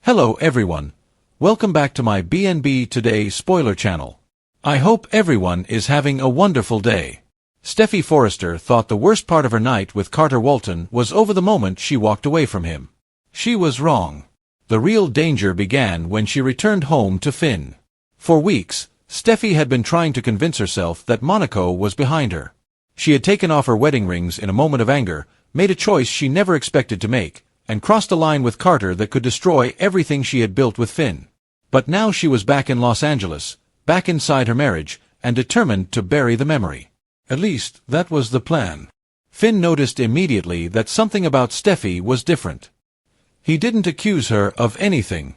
Hello everyone. Welcome back to my BNB Today spoiler channel. I hope everyone is having a wonderful day. Steffy Forrester thought the worst part of her night with Carter Walton was over the moment she walked away from him. She was wrong. The real danger began when she returned home to Finn. For weeks, Steffy had been trying to convince herself that Monaco was behind her. She had taken off her wedding rings in a moment of anger, made a choice she never expected to make, and crossed a line with Carter that could destroy everything she had built with Finn. But now she was back in Los Angeles, back inside her marriage, and determined to bury the memory. At least, that was the plan. Finn noticed immediately that something about Steffy was different. He didn't accuse her of anything.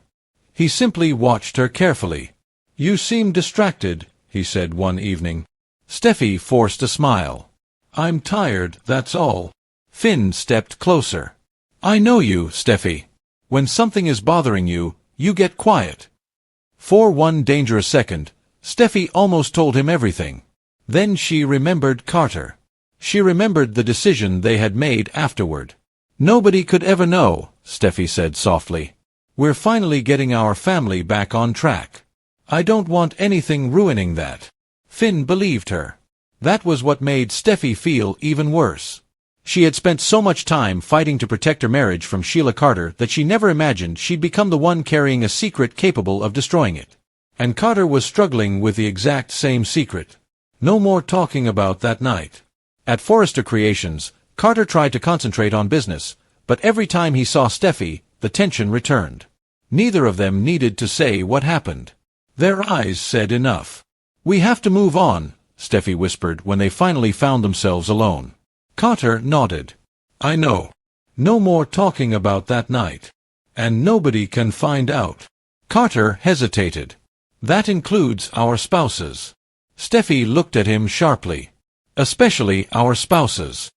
He simply watched her carefully. "You seem distracted," he said one evening. Steffy forced a smile. "I'm tired, that's all." Finn stepped closer. "I know you, Steffy. When something is bothering you, you get quiet." For one dangerous second, Steffy almost told him everything. Then she remembered Carter. She remembered the decision they had made afterward. "Nobody could ever know," Steffy said softly. "We're finally getting our family back on track. I don't want anything ruining that." Finn believed her. That was what made Steffy feel even worse. She had spent so much time fighting to protect her marriage from Sheila Carter that she never imagined she'd become the one carrying a secret capable of destroying it. And Carter was struggling with the exact same secret. No more talking about that night. At Forrester Creations, Carter tried to concentrate on business, but every time he saw Steffy, the tension returned. Neither of them needed to say what happened. Their eyes said enough. "We have to move on," Steffy whispered when they finally found themselves alone. Carter nodded. "I know. No more talking about that night. And nobody can find out." Carter hesitated. "That includes our spouses." Steffy looked at him sharply. "Especially our spouses."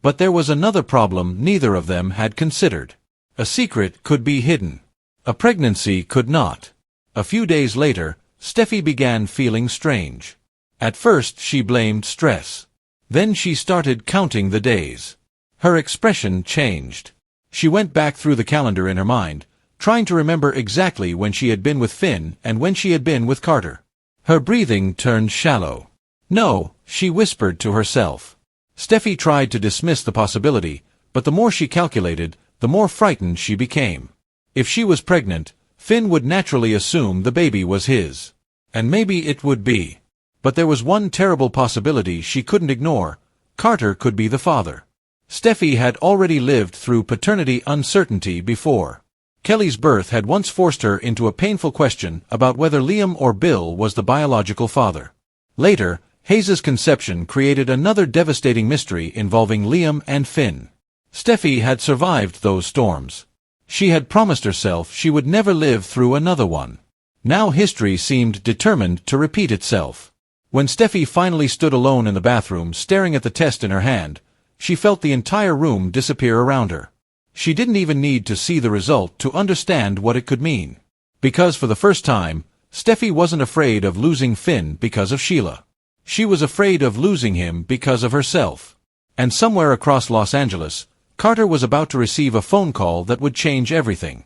But there was another problem neither of them had considered. A secret could be hidden. A pregnancy could not. A few days later, Steffy began feeling strange. At first she blamed stress. Then she started counting the days. Her expression changed. She went back through the calendar in her mind, trying to remember exactly when she had been with Finn and when she had been with Carter. Her breathing turned shallow. "No," she whispered to herself. Steffy tried to dismiss the possibility, but the more she calculated, the more frightened she became. If she was pregnant, Finn would naturally assume the baby was his. And maybe it would be. But there was one terrible possibility she couldn't ignore. Carter could be the father. Steffy had already lived through paternity uncertainty before. Kelly's birth had once forced her into a painful question about whether Liam or Bill was the biological father. Later, Hayes's conception created another devastating mystery involving Liam and Finn. Steffy had survived those storms. She had promised herself she would never live through another one. Now history seemed determined to repeat itself. When Steffy finally stood alone in the bathroom staring at the test in her hand, she felt the entire room disappear around her. She didn't even need to see the result to understand what it could mean. Because for the first time, Steffy wasn't afraid of losing Finn because of Sheila. She was afraid of losing him because of herself. And somewhere across Los Angeles, Carter was about to receive a phone call that would change everything.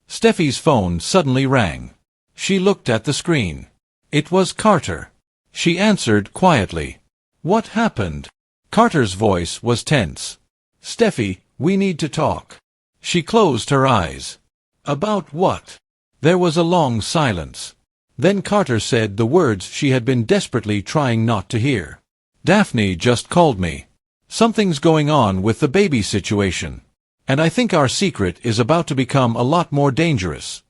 Steffy's phone suddenly rang. She looked at the screen. It was Carter. She answered quietly. "What happened?" Carter's voice was tense. "Steffy, we need to talk." She closed her eyes. "About what?" There was a long silence. Then Carter said the words she had been desperately trying not to hear. "Daphne just called me. Something's going on with the baby situation. And I think our secret is about to become a lot more dangerous."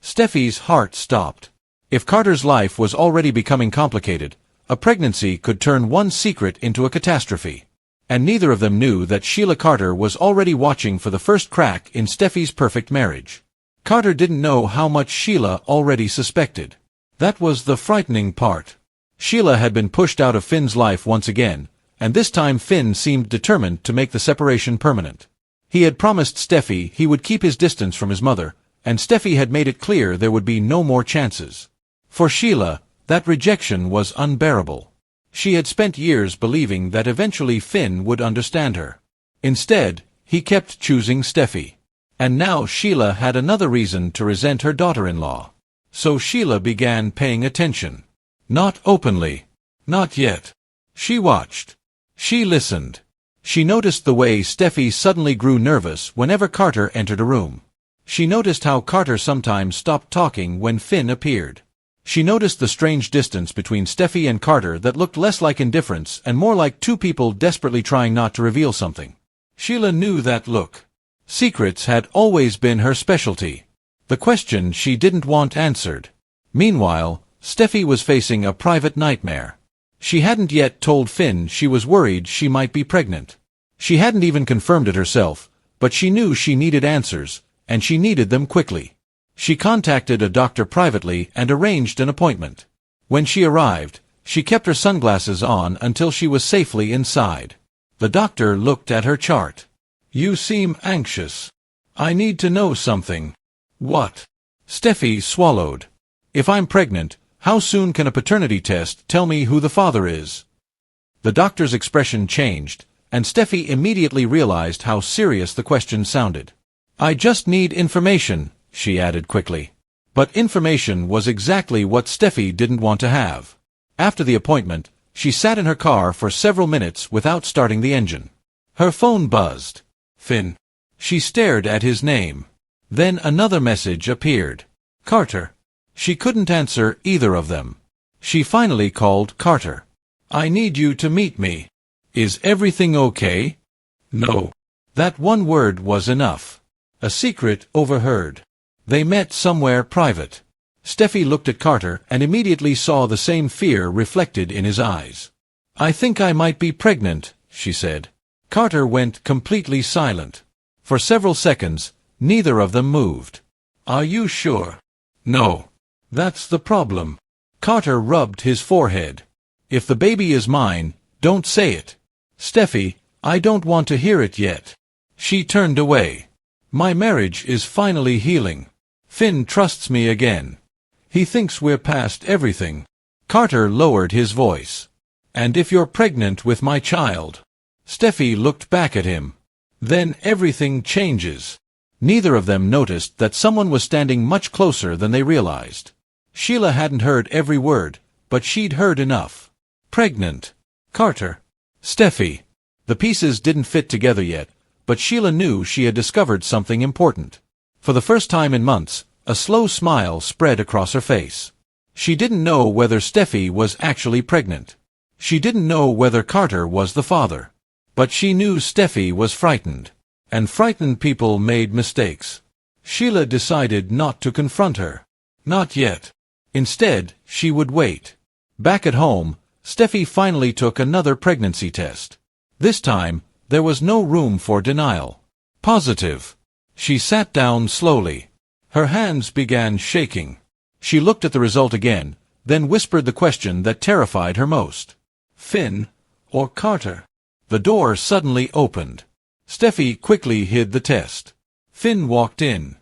Steffy's heart stopped. If Carter's life was already becoming complicated, a pregnancy could turn one secret into a catastrophe. And neither of them knew that Sheila Carter was already watching for the first crack in Steffy's perfect marriage. Carter didn't know how much Sheila already suspected. That was the frightening part. Sheila had been pushed out of Finn's life once again, and this time Finn seemed determined to make the separation permanent. He had promised Steffy he would keep his distance from his mother, and Steffy had made it clear there would be no more chances. For Sheila, that rejection was unbearable. She had spent years believing that eventually Finn would understand her. Instead, he kept choosing Steffy. And now Sheila had another reason to resent her daughter-in-law. So Sheila began paying attention. Not openly. Not yet. She watched. She listened. She noticed the way Steffy suddenly grew nervous whenever Carter entered a room. She noticed how Carter sometimes stopped talking when Finn appeared. She noticed the strange distance between Steffy and Carter that looked less like indifference and more like two people desperately trying not to reveal something. Sheila knew that look. Secrets had always been her specialty. The question she didn't want answered. Meanwhile, Steffy was facing a private nightmare. She hadn't yet told Finn she was worried she might be pregnant. She hadn't even confirmed it herself, but she knew she needed answers, and she needed them quickly. She contacted a doctor privately and arranged an appointment. When she arrived, she kept her sunglasses on until she was safely inside. The doctor looked at her chart. "You seem anxious. I need to know something." "What?" Steffy swallowed. "If I'm pregnant, how soon can a paternity test tell me who the father is?" The doctor's expression changed, and Steffy immediately realized how serious the question sounded. "I just need information," she added quickly. But information was exactly what Steffy didn't want to have. After the appointment, she sat in her car for several minutes without starting the engine. Her phone buzzed. Finn. She stared at his name. Then another message appeared. Carter. She couldn't answer either of them. She finally called Carter. "I need you to meet me. Is everything okay?" "No." That one word was enough. A secret overheard. They met somewhere private. Steffy looked at Carter and immediately saw the same fear reflected in his eyes. "I think I might be pregnant," she said. Carter went completely silent. For several seconds, neither of them moved. "Are you sure?" "No. That's the problem." Carter rubbed his forehead. "If the baby is mine, don't say it." "Steffy, I don't want to hear it yet." She turned away. "My marriage is finally healing. Finn trusts me again. He thinks we're past everything." Carter lowered his voice. "And if you're pregnant with my child?" Steffy looked back at him. Then everything changes. Neither of them noticed that someone was standing much closer than they realized. Sheila hadn't heard every word, but she'd heard enough. Pregnant. Carter. Steffy. The pieces didn't fit together yet, but Sheila knew she had discovered something important. For the first time in months, a slow smile spread across her face. She didn't know whether Steffy was actually pregnant. She didn't know whether Carter was the father. But she knew Steffy was frightened. And frightened people made mistakes. Sheila decided not to confront her. Not yet. Instead, she would wait. Back at home, Steffy finally took another pregnancy test. This time, there was no room for denial. Positive. She sat down slowly. Her hands began shaking. She looked at the result again, then whispered the question that terrified her most. Finn or Carter? The door suddenly opened. Steffy quickly hid the test. Finn walked in.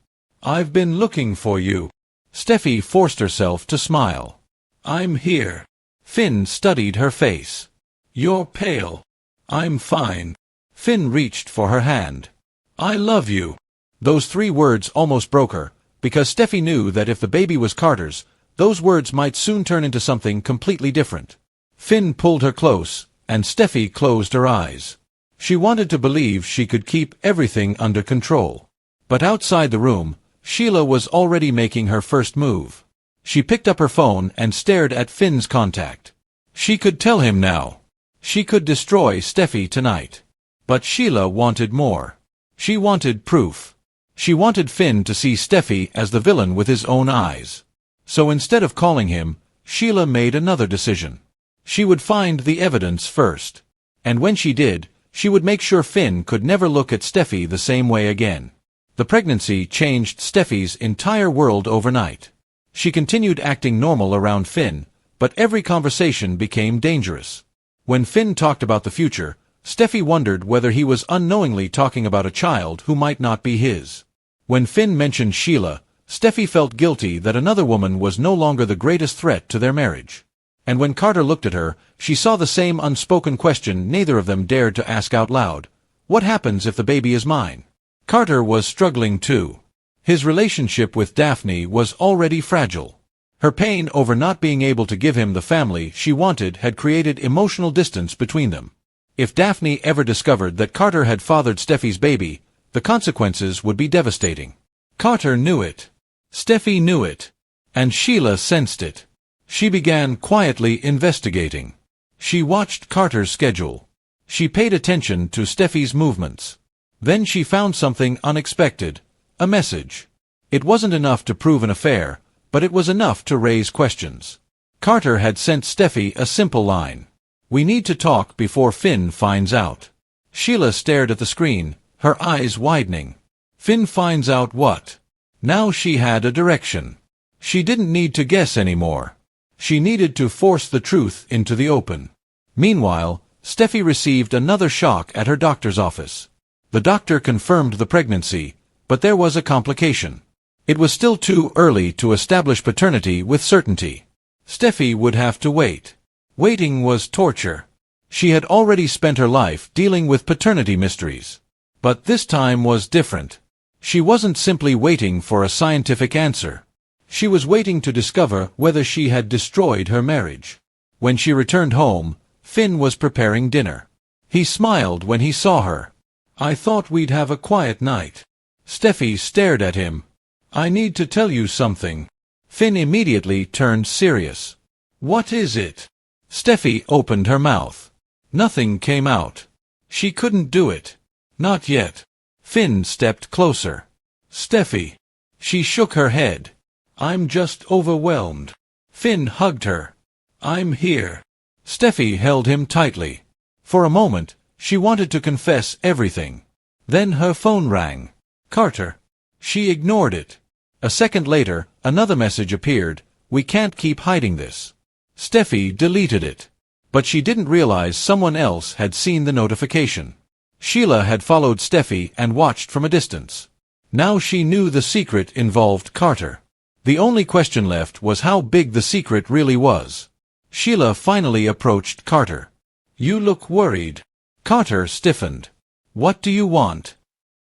"I've been looking for you." Steffy forced herself to smile. "I'm here." Finn studied her face. "You're pale." "I'm fine." Finn reached for her hand. "I love you." Those 3 words almost broke her, because Steffy knew that if the baby was Carter's, those words might soon turn into something completely different. Finn pulled her close, and Steffy closed her eyes. She wanted to believe she could keep everything under control. But outside the room, Sheila was already making her first move. She picked up her phone and stared at Finn's contact. She could tell him now. She could destroy Steffy tonight. But Sheila wanted more. She wanted proof. She wanted Finn to see Steffy as the villain with his own eyes. So instead of calling him, Sheila made another decision. She would find the evidence first. And when she did, she would make sure Finn could never look at Steffy the same way again. The pregnancy changed Steffy's entire world overnight. She continued acting normal around Finn, but every conversation became dangerous. When Finn talked about the future, Steffy wondered whether he was unknowingly talking about a child who might not be his. When Finn mentioned Sheila, Steffy felt guilty that another woman was no longer the greatest threat to their marriage. And when Carter looked at her, she saw the same unspoken question neither of them dared to ask out loud. What happens if the baby is mine? Carter was struggling too. His relationship with Daphne was already fragile. Her pain over not being able to give him the family she wanted had created emotional distance between them. If Daphne ever discovered that Carter had fathered Steffy's baby, the consequences would be devastating. Carter knew it. Steffy knew it. And Sheila sensed it. She began quietly investigating. She watched Carter's schedule. She paid attention to Steffy's movements. Then she found something unexpected. A message. It wasn't enough to prove an affair, but it was enough to raise questions. Carter had sent Steffy a simple line. "We need to talk before Finn finds out." Sheila stared at the screen, her eyes widening. Finn finds out what? Now she had a direction. She didn't need to guess anymore. She needed to force the truth into the open. Meanwhile, Steffy received another shock at her doctor's office. The doctor confirmed the pregnancy, but there was a complication. It was still too early to establish paternity with certainty. Steffy would have to wait. Waiting was torture. She had already spent her life dealing with paternity mysteries. But this time was different. She wasn't simply waiting for a scientific answer. She was waiting to discover whether she had destroyed her marriage. When she returned home, Finn was preparing dinner. He smiled when he saw her. "I thought we'd have a quiet night." Steffy stared at him. "I need to tell you something." Finn immediately turned serious. "What is it?" Steffy opened her mouth. Nothing came out. She couldn't do it. Not yet. Finn stepped closer. "Steffy." She shook her head. "I'm just overwhelmed." Finn hugged her. "I'm here." Steffy held him tightly. For a moment, she wanted to confess everything. Then her phone rang. Carter. She ignored it. A second later, another message appeared. "We can't keep hiding this." Steffy deleted it. But she didn't realize someone else had seen the notification. Sheila had followed Steffy and watched from a distance. Now she knew the secret involved Carter. The only question left was how big the secret really was. Sheila finally approached Carter. "You look worried." Carter stiffened. "What do you want?"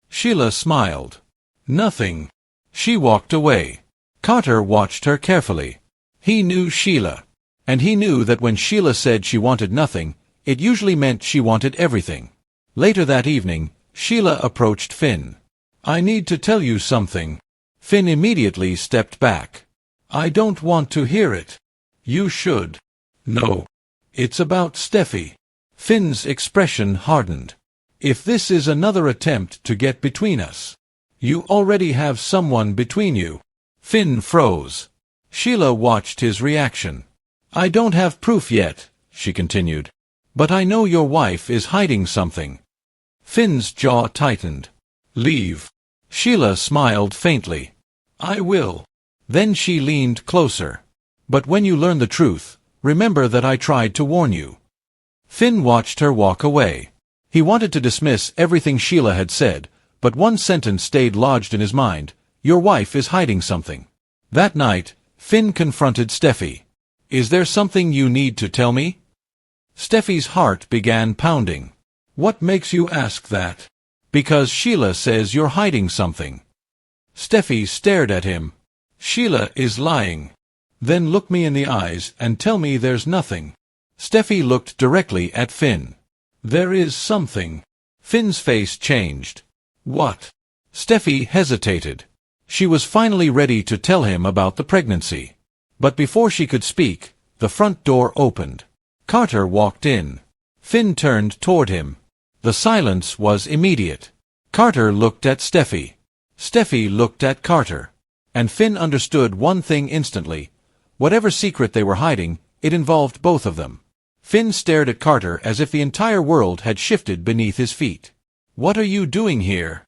Sheila smiled. "Nothing." She walked away. Carter watched her carefully. He knew Sheila. And he knew that when Sheila said she wanted nothing, it usually meant she wanted everything. Later that evening, Sheila approached Finn. "I need to tell you something." Finn immediately stepped back. "I don't want to hear it." "You should." "No. It's about Steffy." Finn's expression hardened. "If this is another attempt to get between us, you already have someone between you." Finn froze. Sheila watched his reaction. "I don't have proof yet," she continued. "But I know your wife is hiding something." Finn's jaw tightened. "Leave." Sheila smiled faintly. "I will." Then she leaned closer. "But when you learn the truth, remember that I tried to warn you." Finn watched her walk away. He wanted to dismiss everything Sheila had said, but one sentence stayed lodged in his mind. "Your wife is hiding something." That night, Finn confronted Steffy. "Is there something you need to tell me?" Steffy's heart began pounding. "What makes you ask that?" "Because Sheila says you're hiding something." Steffy stared at him. "Sheila is lying." "Then look me in the eyes and tell me there's nothing." Steffy looked directly at Finn. "There is something." Finn's face changed. "What?" Steffy hesitated. She was finally ready to tell him about the pregnancy. But before she could speak, the front door opened. Carter walked in. Finn turned toward him. The silence was immediate. Carter looked at Steffy. Steffy looked at Carter. And Finn understood one thing instantly. Whatever secret they were hiding, it involved both of them. Finn stared at Carter as if the entire world had shifted beneath his feet. "What are you doing here?"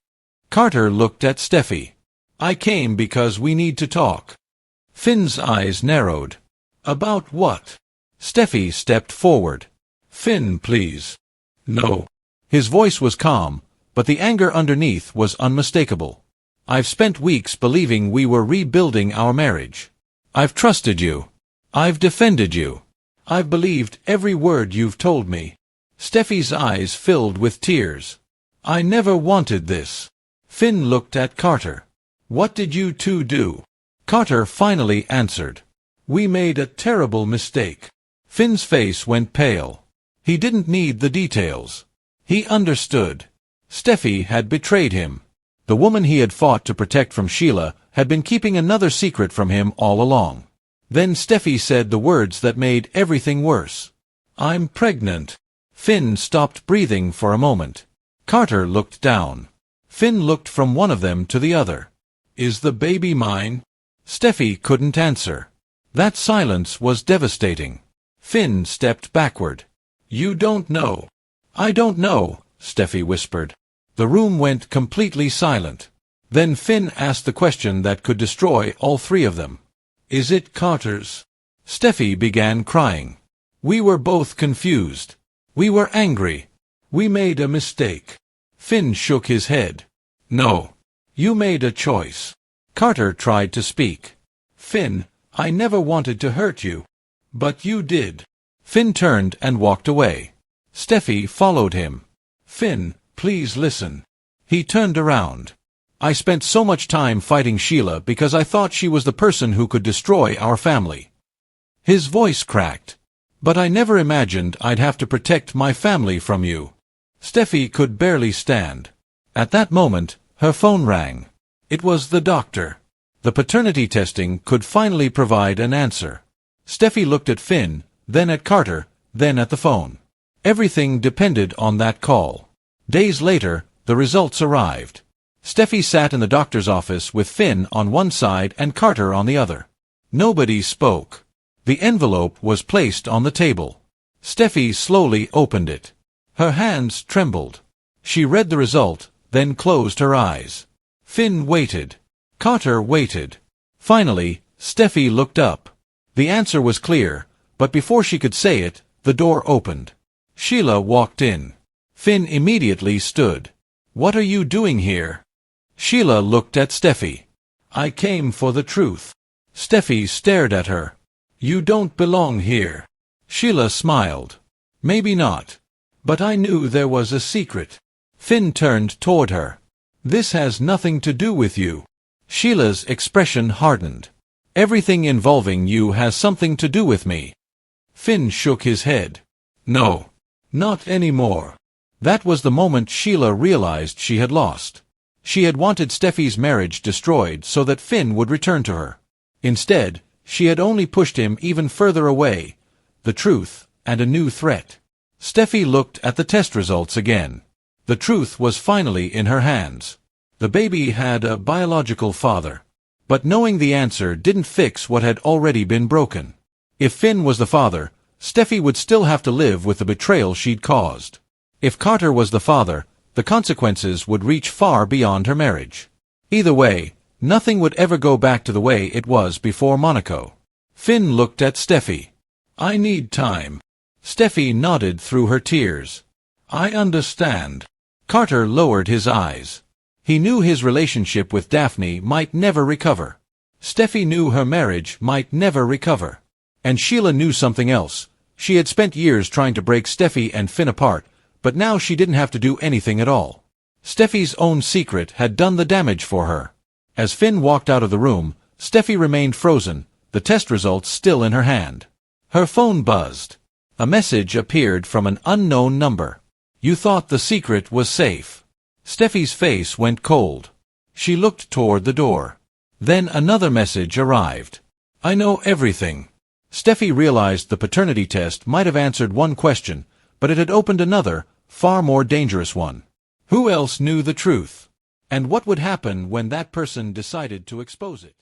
Carter looked at Steffy. "I came because we need to talk." Finn's eyes narrowed. "About what?" Steffy stepped forward. "Finn, please." "No." His voice was calm, but the anger underneath was unmistakable. "I've spent weeks believing we were rebuilding our marriage. I've trusted you. I've defended you. I've believed every word you've told me." Steffy's eyes filled with tears. "I never wanted this." Finn looked at Carter. "What did you two do?" Carter finally answered. "We made a terrible mistake." Finn's face went pale. He didn't need the details. He understood. Steffy had betrayed him. The woman he had fought to protect from Sheila had been keeping another secret from him all along. Then Steffy said the words that made everything worse. "I'm pregnant." Finn stopped breathing for a moment. Carter looked down. Finn looked from one of them to the other. "Is the baby mine?" Steffy couldn't answer. That silence was devastating. Finn stepped backward. "You don't know." "I don't know," Steffy whispered. The room went completely silent. Then Finn asked the question that could destroy all three of them. "Is it Carter's?" Steffy began crying. "We were both confused. We were angry. We made a mistake." Finn shook his head. "No. You made a choice." Carter tried to speak. "Finn, I never wanted to hurt you. But you did." Finn turned and walked away. Steffy followed him. "Finn, please listen." He turned around. "I spent so much time fighting Sheila because I thought she was the person who could destroy our family." His voice cracked. "But I never imagined I'd have to protect my family from you." Steffy could barely stand. At that moment, her phone rang. It was the doctor. The paternity testing could finally provide an answer. Steffy looked at Finn, then at Carter, then at the phone. Everything depended on that call. Days later, the results arrived. Steffy sat in the doctor's office with Finn on one side and Carter on the other. Nobody spoke. The envelope was placed on the table. Steffy slowly opened it. Her hands trembled. She read the result, then closed her eyes. Finn waited. Carter waited. Finally, Steffy looked up. The answer was clear, but before she could say it, the door opened. Sheila walked in. Finn immediately stood. "What are you doing here?" Sheila looked at Steffy. "I came for the truth." Steffy stared at her. "You don't belong here." Sheila smiled. "Maybe not. But I knew there was a secret." Finn turned toward her. "This has nothing to do with you." Sheila's expression hardened. "Everything involving you has something to do with me." Finn shook his head. "No. Not anymore." That was the moment Sheila realized she had lost. She had wanted Steffy's marriage destroyed so that Finn would return to her. Instead, she had only pushed him even further away, the truth, and a new threat. Steffy looked at the test results again. The truth was finally in her hands. The baby had a biological father. But knowing the answer didn't fix what had already been broken. If Finn was the father, Steffy would still have to live with the betrayal she'd caused. If Carter was the father, the consequences would reach far beyond her marriage. Either way, nothing would ever go back to the way it was before Monaco. Finn looked at Steffy. "I need time." Steffy nodded through her tears. "I understand." Carter lowered his eyes. He knew his relationship with Daphne might never recover. Steffy knew her marriage might never recover. And Sheila knew something else. She had spent years trying to break Steffy and Finn apart, but now she didn't have to do anything at all. Steffy's own secret had done the damage for her. As Finn walked out of the room, Steffy remained frozen, the test results still in her hand. Her phone buzzed. A message appeared from an unknown number. "You thought the secret was safe." Steffy's face went cold. She looked toward the door. Then another message arrived. "I know everything." Steffy realized the paternity test might have answered one question, but it had opened another, far more dangerous one. Who else knew the truth? And what would happen when that person decided to expose it?